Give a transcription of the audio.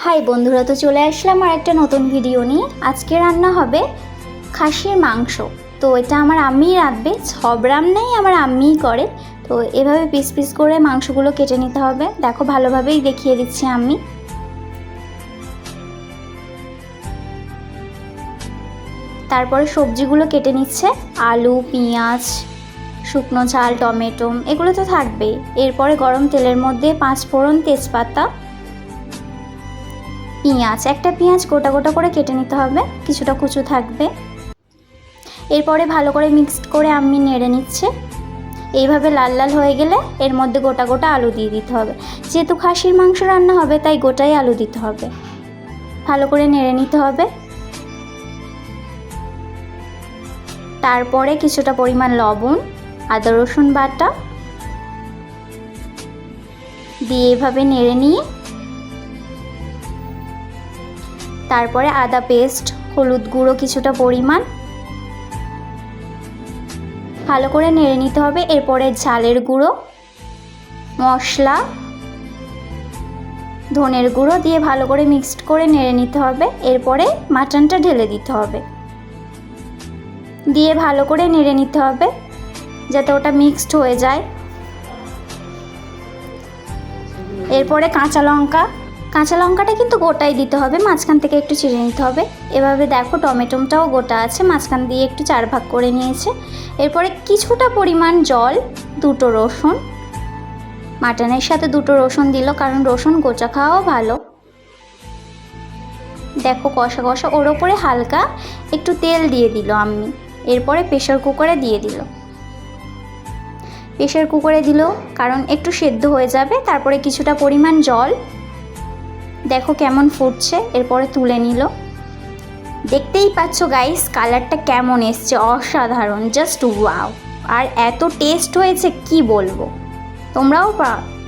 High বন্ধুরা, তো চলে আসলাম আর একটা নতুন ভিডিও নিয়ে। আজকে রান্না হবে খাসির মাংস। তো এটা আমার আম্মিই রাঁধবে, সব রান্নাই আমার আম্মিই করে। তো এভাবে পিস পিস করে মাংসগুলো কেটে নিতে হবে। দেখো, ভালোভাবেই দেখিয়ে দিচ্ছি আমি। তারপরে সবজিগুলো কেটে নিচ্ছে, আলু, পেঁয়াজ, শুকনো ঝাল, টমেটো, এগুলো তো থাকবেই। এরপরে গরম তেলের মধ্যে 5 ফোড়ন, তেজপাতা, পেঁয়াজ, একটা পেঁয়াজ গোটা গোটা করে কেটে নিতে হবে, কিছুটা কুচু থাকবে। এরপরে ভালো করে মিক্সড করে আমি নেড়ে নিচ্ছে। এইভাবে লাল লাল হয়ে গেলে এর মধ্যে গোটা গোটা আলু দিয়ে দিতে হবে। যেহেতু খাসির মাংস রান্না হবে তাই গোটাই আলু দিতে হবে। ভালো করে নেড়ে নিতে হবে। তারপরে কিছুটা পরিমাণ লবণ, আদা রসুন বাটা দিয়ে এভাবে নেড়ে নিয়ে তারপরে আদা পেস্ট, হলুদ গুঁড়ো কিছুটা পরিমাণ ভালো করে নেড়ে নিতে হবে। এরপরে ঝালের গুঁড়ো, মশলা, ধনের গুঁড়ো দিয়ে ভালো করে মিক্সড করে নেড়ে নিতে হবে। এরপরে মাটনটা ঢেলে দিতে হবে, দিয়ে ভালো করে নেড়ে নিতে হবে যাতে ওটা মিক্সড হয়ে যায়। এরপরে কাঁচা লঙ্কাটা কিন্তু গোটাই দিতে হবে, মাঝখান থেকে একটু চিড়ে নিতে হবে। এভাবে দেখো টমেটোটাও গোটা আছে, মাঝখান দিয়ে একটু 4 ভাগ করে নিয়েছে। এরপরে কিছুটা পরিমাণ জল, 2টো রসুন, মাটনের সাথে 2টো রসুন দিল, কারণ রসুন গোটা খাওয়াও ভালো। দেখো কষা কষা, ওর ওপরে হালকা একটু তেল দিয়ে দিল আম্মি। এরপরে প্রেশার কুকারে দিয়ে দিল, কারণ একটু সেদ্ধ হয়ে যাবে। তারপরে কিছুটা পরিমাণ জল, দেখো কেমন ফুটছে। এরপরে তুলে নিল। দেখতেই পাচ্ছ গাইস, কালারটা কেমন এসছে, অসাধারণ, জাস্ট ওয়াও। আর এত টেস্ট হয়েছে কি বলবো, তোমরাও